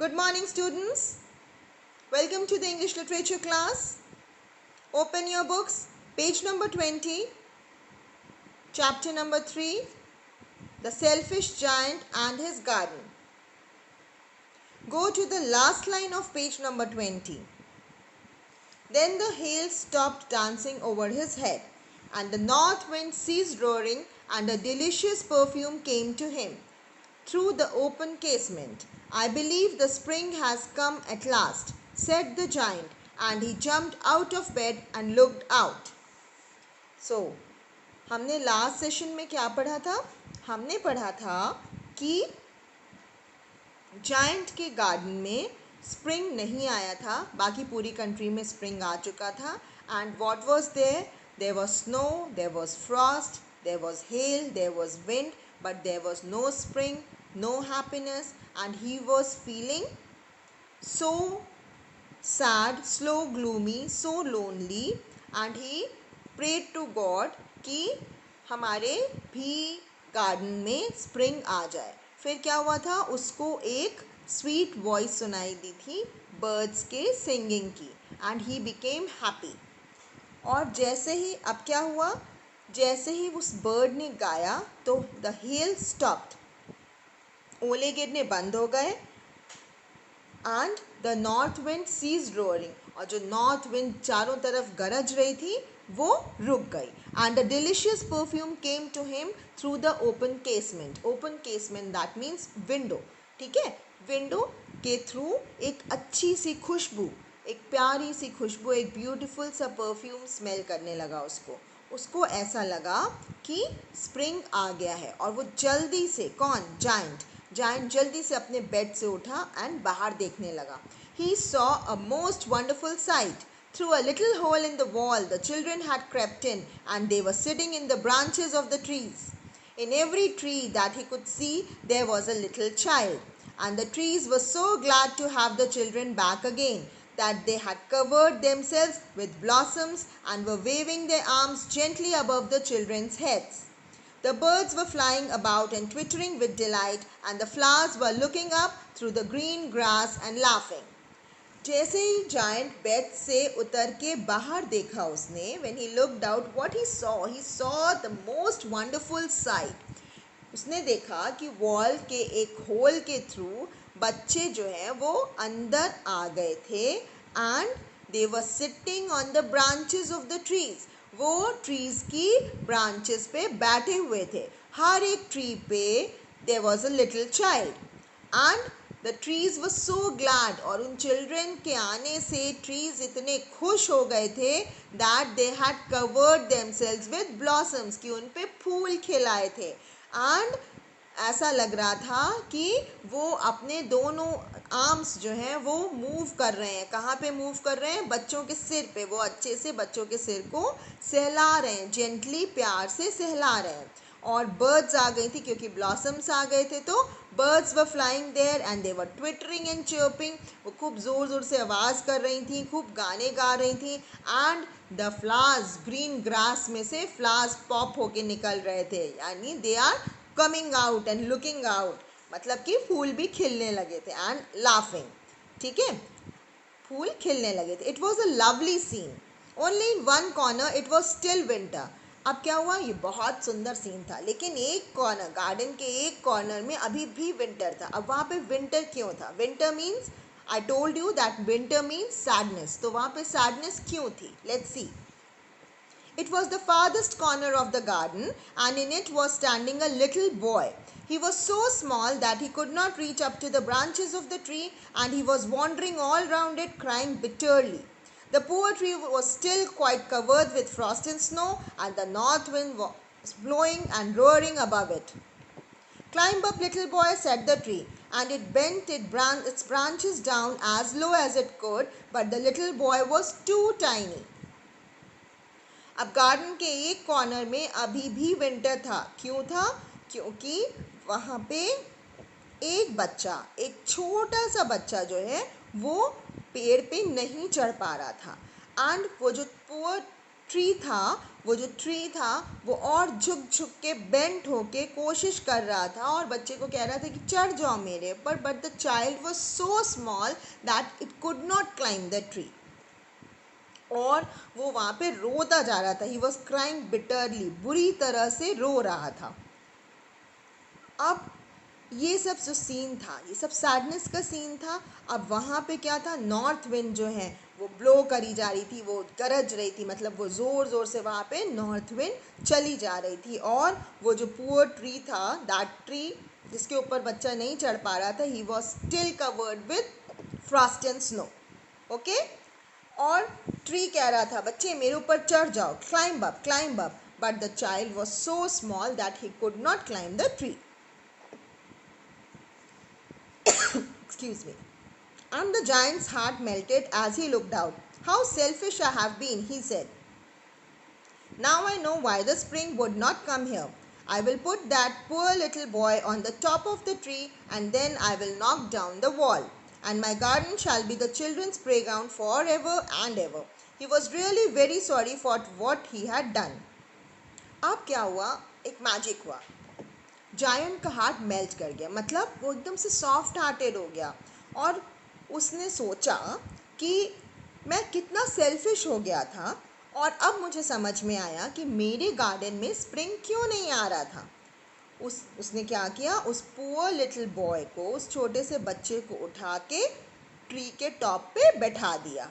Good morning, students. Welcome to the English literature class. Open your books, page number 20, chapter number 3, The Selfish Giant and His Garden. Go to the last line of page number 20. Then the hail stopped dancing over his head, and the north wind ceased roaring, and a delicious perfume came to him through the open casement. I believe the spring has come at last, said the giant, and he jumped out of bed and looked out. So, हमने last session में क्या पढ़ा था? हमने पढ़ा था कि giant के गार्डन में स्प्रिंग नहीं आया था, बाकी पूरी कंट्री में स्प्रिंग आ चुका था. And what was there? There was snow, there was frost, there was hail, there was wind, but there was no spring, no happiness, and he was feeling so sad, so gloomy, so lonely, and he prayed to God कि हमारे भी garden में spring आ जाए. फिर क्या हुआ था? उसको एक स्वीट वॉइस सुनाई दी थी बर्ड्स के सिंगिंग की, एंड ही बिकेम हैप्पी. और जैसे ही अब क्या हुआ? जैसे ही उस बर्ड ने गाया तो द हेल स्टॉप्ड, ओले गिरने बंद हो गए, and the north wind ceased roaring, और जो नॉर्थ विंड चारों तरफ गरज रही थी वो रुक गई. And the delicious perfume came to him through the open casement. Open casement that means window. ठीक है, विंडो के थ्रू एक अच्छी सी खुशबू, एक प्यारी सी खुशबू, एक ब्यूटीफुल सा परफ्यूम स्मेल करने लगा उसको ऐसा लगा कि स्प्रिंग आ गया है. और वो जल्दी से, कौन? जायंट जल्दी से अपने बेड से उठा एंड बाहर देखने लगा. He saw a most wonderful site. Through a little hole in the wall, the children had crept in, and they were sitting in the branches of the trees. In every tree that he could see, there was a little child, and the trees were so glad to have the children back again that they had covered themselves with blossoms and were waving their arms gently above the children's heads. The birds were flying about and twittering with delight, and the flowers were looking up through the green grass and laughing. जैसे ही giant bed से उतर के बाहर देखा उसने, when he looked out, what he saw the most wonderful sight. उसने देखा कि वॉल के एक होल के थ्रू बच्चे जो हैं वो अंदर आ गए थे, and they were sitting on the branches of the trees. वो ट्रीज की ब्रांचेस पे बैठे हुए थे. हर एक ट्री पे there was a little child, and the trees were so glad. और उन चिल्ड्रन के आने से ट्रीज इतने खुश हो गए थे that they had covered themselves with blossoms, कि उन पे फूल खिलाए थे. एंड ऐसा लग रहा था कि वो अपने दोनों आर्म्स जो हैं वो मूव कर रहे हैं. कहाँ पे मूव कर रहे हैं? बच्चों के सिर पे. वो अच्छे से बच्चों के सिर को सहला रहे हैं, जेंटली, प्यार से सहला रहे हैं. और बर्ड्स आ गई थी क्योंकि ब्लॉसम्स आ गए थे, तो birds were flying there and they were twittering and chirping. वो खूब ज़ोर ज़ोर से आवाज़ कर रही थी, खूब गाने गा रही थी. And the flowers, green grass में से फ्लावर्स पॉप होके निकल रहे थे, यानी they are coming out and looking out, मतलब कि फूल भी खिलने लगे थे. एंड लाफिंग, ठीक है, फूल खिलने लगे थे. It was a lovely scene. Only in one corner it was still winter. अब क्या हुआ? ये बहुत सुंदर सीन था, लेकिन एक कॉर्नर, गार्डन के एक कॉर्नर में अभी भी विंटर था. अब वहाँ पे विंटर क्यों था? Winter means, I told you that winter means sadness. तो वहाँ पे सैडनेस क्यों थी? Let's see. It was the farthest corner of the garden, and in it was standing a little boy. He was so small that he could not reach up to the branches of the tree, and he was wandering all round it, crying bitterly. The poor tree was still quite covered with frost and snow, and the north wind was blowing and roaring above it. "Climb up, little boy," said the tree, and it bent its branches down as low as it could, but the little boy was too tiny. अब garden के एक corner में अभी भी winter था. क्यों था? क्योंकि वहाँ पे एक बच्चा, एक छोटा सा बच्चा जो है वो पेड़ पे नहीं चढ़ पा रहा था. एंड वो जो पुअर ट्री था, वो जो ट्री था वो और झुक झुक के बेंट होके कोशिश कर रहा था और बच्चे को कह रहा था कि चढ़ जाओ मेरे ऊपर, but the child was so small that it could not climb the tree. और वो वहाँ पे रोता जा रहा था, ही वॉज क्राइंग बिटरली, बुरी तरह से रो रहा था। अब ये सब जो सीन था, ये सब सैडनेस का सीन था। अब वहाँ पे क्या था, नॉर्थ विंड जो है वो ब्लो करी जा रही थी, वो गरज रही थी, मतलब वो ज़ोर ज़ोर से वहाँ पे नॉर्थ विंड चली जा रही थी। और वो जो पुअर ट्री था, दैट ट्री जिसके ऊपर बच्चा नहीं चढ़ पा रहा था, he was still covered with Frost and snow. Okay, और ट्री कह रहा था बच्चे मेरे ऊपर चढ़ जाओ, climb up, but the child was so small that he could not climb the tree. Excuse me. And the giant's heart melted as he looked out. How selfish I have been, he said. Now I know why the spring would not come here. I will put that poor little boy on the top of the tree and then I will knock down the wall. And my garden shall be the children's playground forever and ever. He was really very sorry for what he had done. अब क्या हुआ, एक magic हुआ। Giant का heart melt कर गया, मतलब वो एकदम से सॉफ्ट हार्टेड हो गया। और उसने सोचा कि मैं कितना सेल्फिश हो गया था, और अब मुझे समझ में आया कि मेरे गार्डन में स्प्रिंग क्यों नहीं आ रहा था। उसने क्या किया, उस पुअर लिटिल बॉय को, उस छोटे से बच्चे को उठा के ट्री के टॉप पे बैठा दिया।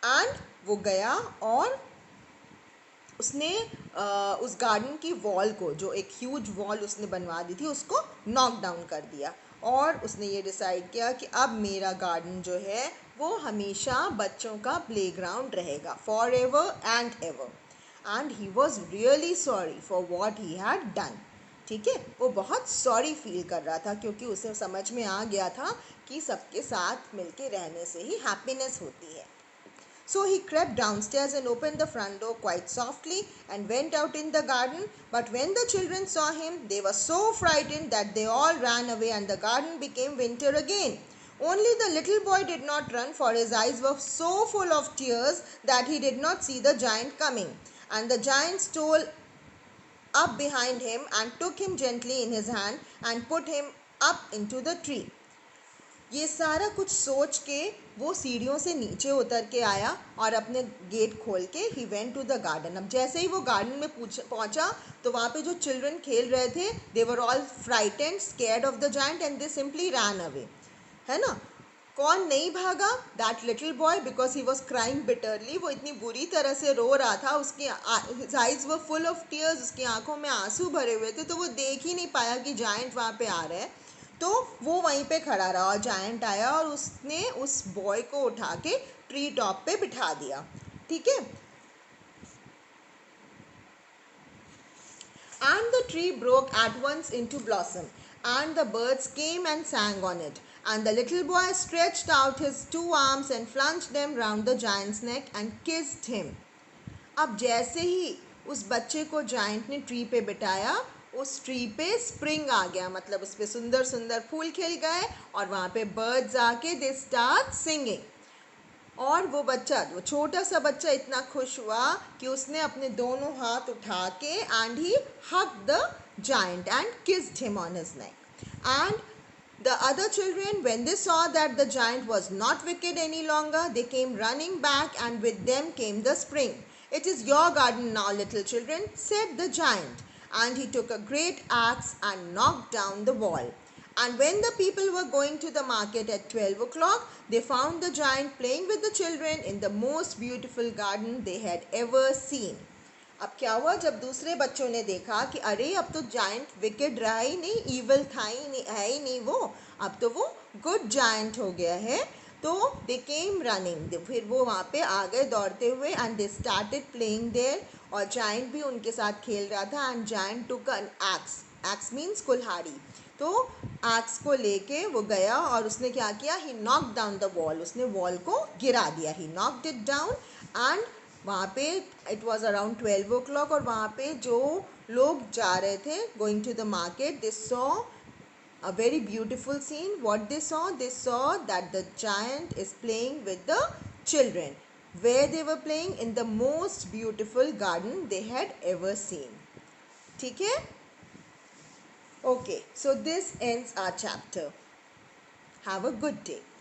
एंड वो गया और उसने उस गार्डन की वॉल को, जो एक ह्यूज वॉल उसने बनवा दी थी, उसको नॉक डाउन कर दिया। और उसने ये डिसाइड किया कि अब मेरा गार्डन जो है वो हमेशा बच्चों का प्लेग्राउंड रहेगा, for ever and ever. And he was really sorry for what he had done. ठीक है, वो बहुत सॉरी फील कर रहा था, क्योंकि उसे समझ में आ गया था कि सबके साथ मिलके रहने से ही हैप्पीनेस होती है। So he crept downstairs and opened the front door quite softly and went out in the garden. But when the children saw him, they were so frightened that they all ran away and the garden became winter again. Only the little boy did not run, for his eyes were so full of tears that he did not see the giant coming. And the giant stole up behind him and took him gently in his hand and put him up into the tree. ये सारा कुछ सोच के वो सीढ़ियों से नीचे उतर के आया और अपने गेट खोल के ही वेंट टू द गार्डन। अब जैसे ही वो गार्डन में पहुंचा तो वहाँ पे जो चिल्ड्रन खेल रहे थे, they were all frightened, scared of the giant and they simply ran away. है ना, कौन नहीं भागा, that little boy, because he was crying bitterly. वो इतनी बुरी तरह से रो रहा था, उसकी eyes were full of tears, उसकी आंखों में आंसू भरे हुए थे, तो वो देख ही नहीं पाया कि जायंट वहाँ पे आ रहा है। तो वो वहीं पे खड़ा रहा और जायंट आया और उसने उस बॉय को उठा के ट्री टॉप पे बिठा दिया। ठीक है, and the tree broke at once into blossom, and the birds came and sang on it, and the little boy stretched out his two arms and flung them round the giant's neck and kissed him. अब जैसे ही उस बच्चे को giant ने tree पे बिठाया, उस tree पे स्प्रिंग आ गया, मतलब उस पे सुंदर सुंदर फूल खिल गए और वहाँ पे बर्ड्स आके दे स्टार्ट सिंगिंग। और वो बच्चा, वो छोटा सा बच्चा इतना खुश हुआ कि उसने अपने दोनों हाथ उठा के and he hug the giant and kissed him on his neck. And the other children, when they saw that the giant was not wicked any longer, they came running back, and with them came the spring. It is your garden now, little children, said the giant, and he took a great axe and knocked down the wall. And when the people were going to the market at 12 o'clock, they found the giant playing with the children in the most beautiful garden they had ever seen. अब क्या हुआ, जब दूसरे बच्चों ने देखा कि अरे अब तो जायंट विकेड रहा ही नहीं, ईवल था ही नहीं, है ही नहीं वो, अब तो वो गुड जायंट हो गया है, तो दे केम रनिंग, फिर वो वहाँ पे आ गए दौड़ते हुए and they started playing there, और जायंट भी उनके साथ खेल रहा था। And giant took an axe, axe means कुल्हाड़ी, तो एक्स को लेके वो गया और उसने क्या किया, ही नॉक डाउन द वॉल, उसने वॉल को गिरा दिया, ही नॉक्ड इट डाउन। एंड वहाँ पे इट वॉज अराउंड 12 o'clock, और वहाँ पे जो लोग जा रहे थे going to the market, they saw a very beautiful scene. What they saw? They saw that the giant is playing with the children. where they were playing in the most beautiful garden they had ever seen. ठीक है? Okay, so this ends our chapter. Have a good day.